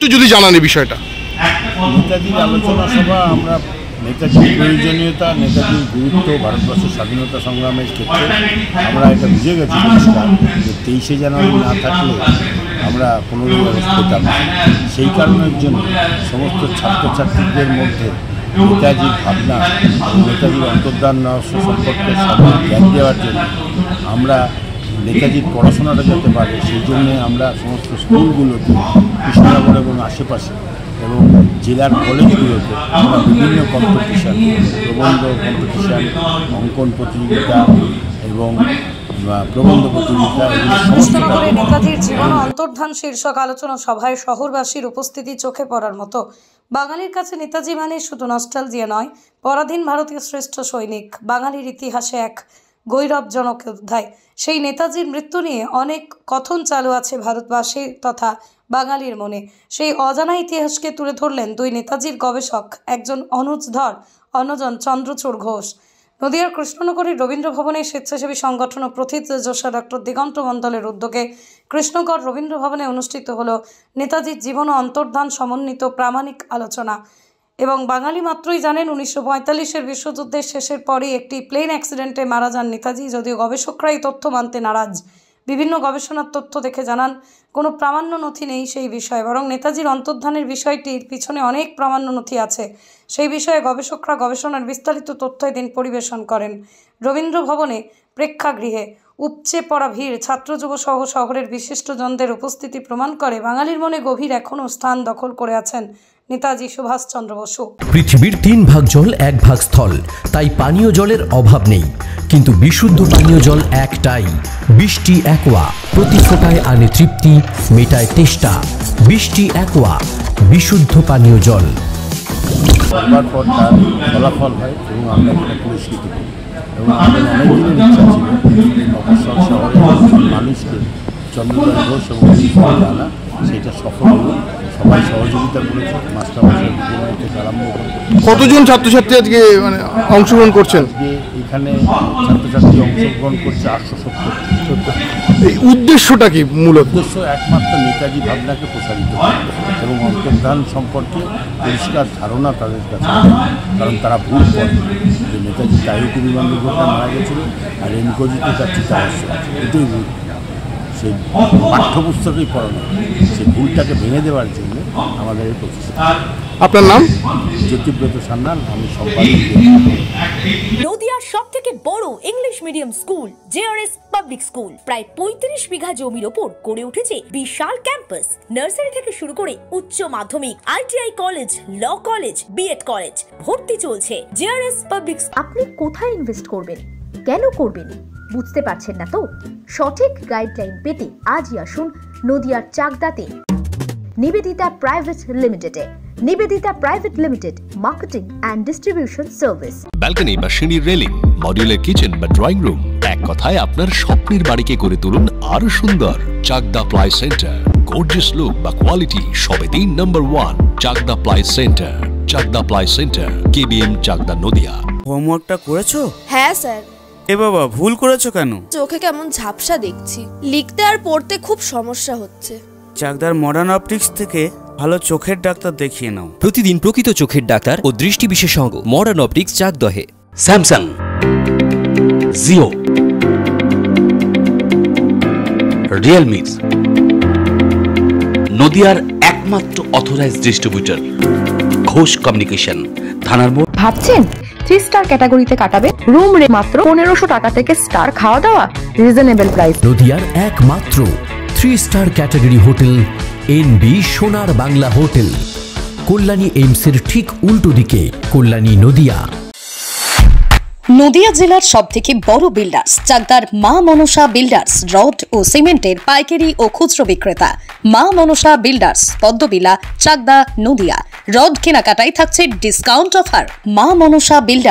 একটু যদি জানান এই বিষয়টা। নেতাজির আলোচনা সভা, আমরা নেতাজির প্রয়োজনীয়তা, নেতাজির গুরুত্ব ভারতবর্ষের স্বাধীনতা সংগ্রামের ক্ষেত্রে আমরা এটা বুঝে গেছি পরিষ্কার যে 23শে জানুয়ারি না থাকলে আমরা 15ই আগস্ট পেতাম। সেই কারণের জন্য সমস্ত ছাত্রছাত্রীদের মধ্যে নেতাজির ভাবনা এবং নেতাজির অন্তর্ধান রহস্য সম্পর্কে সবার জ্ঞান দেওয়ার জন্য আমরা নেতাজির পড়াশোনাটা যাতে পারে সেই জন্যে আমরা সমস্ত স্কুলগুলোতে কৃষ্ণনগর এবং আশেপাশে এবং জেলার কলেজগুলোতে আমরা বিভিন্ন কম্পিটিশান, প্রবন্ধ কম্পিটিশান, অঙ্কন প্রতিযোগিতা এবং প্রবন্ধ প্রতিযোগিতা। কৃষ্ণনগরে নেতাজির জীবন অন্তর্ধান শীর্ষক আলোচনা সভায় শহরবাসীর উপস্থিতি চোখে পড়ার মতো। বাঙালির কাছে নেতাজি মানে শুধু নস্টালজিয়া নয়, পরাধীন ভারতীয় শ্রেষ্ঠ সৈনিক, বাঙালির ইতিহাসে এক গৌরবজনক অধ্যায়। সেই নেতাজির মৃত্যু নিয়ে অনেক কথন চালু আছে ভারতবাসী তথা বাঙালির মনে। সেই অজানা ইতিহাসকে তুলে ধরলেন দুই নেতাজির গবেষক, একজন অনুজ ধর, অন্যজন চন্দ্রচূড় ঘোষ। নদিয়ার কৃষ্ণনগরের রবীন্দ্র ভবনে স্বেচ্ছাসেবী সংগঠন ও প্রথিতযশা ডক্টর দিগন্ত মণ্ডলের উদ্যোগে কৃষ্ণগড় রবীন্দ্র ভবনে অনুষ্ঠিত হল নেতাজির জীবন ও অন্তর্ধান সমন্বিত প্রামাণিক আলোচনা। এবং বাঙালি মাত্রই জানেন 1945-এর বিশ্বযুদ্ধের শেষের পরই একটি প্লেন অ্যাক্সিডেন্টে মারা যান নেতাজি, যদিও গবেষকরা এই তথ্য মানতে নারাজ। বিভিন্ন গবেষণার তথ্য দেখে জানান কোনো প্রামাণ্য নথি নেই সেই বিষয়ে, বরং নেতাজির অন্তর্ধানের বিষয়টির পিছনে অনেক প্রামাণ্য নথি আছে। সেই বিষয়ে গবেষকরা গবেষণার বিস্তারিত তথ্য এদিন পরিবেশন করেন। রবীন্দ্র ভবনে প্রেক্ষাগৃহে উপচে পড়া ভিড়, ছাত্র যুব সহ শহরের বিশিষ্টজনদের উপস্থিতি প্রমাণ করে বাঙালির মনে গভীর এখনও স্থান দখল করে আছেন নেতাজি সুভাষচন্দ্র বসু। পৃথিবীর 3 ভাগ জল 1 ভাগ স্থল, তাই পানীয় জলের অভাব নেই। কিন্তু বিশুদ্ধ পানীয় জল একটাই, বৃষ্টি অ্যাকোয়া। প্রতি ফোঁটায় আনে তৃপ্তি, মেটায় তেষ্টা। বৃষ্টি অ্যাকোয়া, বিশুদ্ধ পানীয় জল। পর পর তার ফলাফল হয় এবং আমরা এটা পুরস্কৃত করি। এবং আমাদের অনেক দিনের ইচ্ছা ছিল মফস্বল শহরের মানুষকে চন্দ্রচূড় ঘোষ এবং আনা, সেটা সফল হলো। সবাই সহযোগিতা করেছে, মাস্টারমশাই থেকে আরম্ভ করে। কতজন ছাত্রছাত্রী আজকে মানে অংশগ্রহণ করছেন? আজকে এখানে ছাত্রছাত্রী অংশগ্রহণ করছে 870। এই উদ্দেশ্যটা কি? মূল উদ্দেশ্য একমাত্র নেতাজি ভাবনাকে প্রসারিত করা এবং অন্তর্ধান সম্পর্কে পরিষ্কার ধারণা তাদের কাছে, কারণ তারা ভুল করে যে নেতাজি তাইহুতি বিমান দুর্ঘটনায় মারা গেছিল আর এনকোজিতে তার চিতাভস্ম আছে, এটাই ভুল। সেই পাঠ্যপুস্তকেই পড়ানো, সেই ভুলটাকে ভেঙে দেওয়ার জন্য আমাদের এই প্রচেষ্টা। আপনার নাম? জ্যোতিব্রত সান্যাল, আমি সম্পাদক। নদিয়ার সবথেকে বড় English medium school JRS public school প্রায় 35 বিঘা জমির ওপর গড়ে উঠেছে বিশাল ক্যাম্পাস। নার্সারি থেকে শুরু করে উচ্চ মাধ্যমিক, ITI college, law college, BEd college, ভর্তি চলছে জেআরএস পাবলিক। আপনি কোথায় ইনভেস্ট করবেন, কেন করবেন বুঝতে পারছেন না তো? সঠিক গাইডলাইন পেতে আজই আসুন নদিয়ার চাকদাতে নিবেদিতা প্রাইভেট লিমিটেডে। Nivedita private limited, marketing and distribution service. Balcony বা সিঁড়ির রেলিং, মডিউলার কিচেন বা ড্রয়িং রুম, এক কথায় আপনার স্বপ্নের বাড়িকে করে তুলুন আরো সুন্দর। Chakdah ply centre, gorgeous look বা কোয়ালিটি সবে 3 number 1 Chakdah ply centre. Chakdah ply centre, KBM, Chakdah, Nadia. হোমওয়ার্কটা করেছো? হ্যাঁ স্যার। এ বাবা, ভুল করেছো কেন? চোখে কেমন ঝাপসা দেখছি, লিখতে আর পড়তে খুব সমস্যা হচ্ছে। চাকদার মডার্ন অপটিক্স থেকে ভালো চোখের ডাক্তার দেখিয়ে নাও। প্রতিদিন প্রকৃত চোখের ডাক্তার ও দৃষ্টি বিশেষজ্ঞ মডার্ন অপটিক্স, চাকদহে। স্যামসাং, জিও, রিয়েলমি, নদিয়ার একমাত্র অথরাইজড ডিস্ট্রিবিউটর ঘোষ কমিউনিকেশন, থানার মোড়। ভাবছেন 3 স্টার ক্যাটাগরিতে কাটাবে? রুম রে মাত্র 1500 টাকা থেকে স্টার, খাওয়া দাওয়া রিজনেবল প্রাইস। নদিয়ার একমাত্র 3 স্টার ক্যাটাগরি হোটেল এনবি সোনার বাংলা হোটেল, কল্যাণী এইমসের ঠিক উল্টো দিকে, কল্যাণী, নদিয়া। নদিয়া জেলার সবথেকে বড় বিল্ডার্স চাকদার মা মনসা বিল্ডার্স, রড ও সিমেন্টের পাইকারি ও খুচরো বিক্রেতা। মা মনসা বিল্ডার্স, পদ্মবিলা, চাকদা, নদিয়া। রড কেনাকাটায় থাকছে ডিসকাউন্ট অফার। মা মনসা বিল্ডার্স।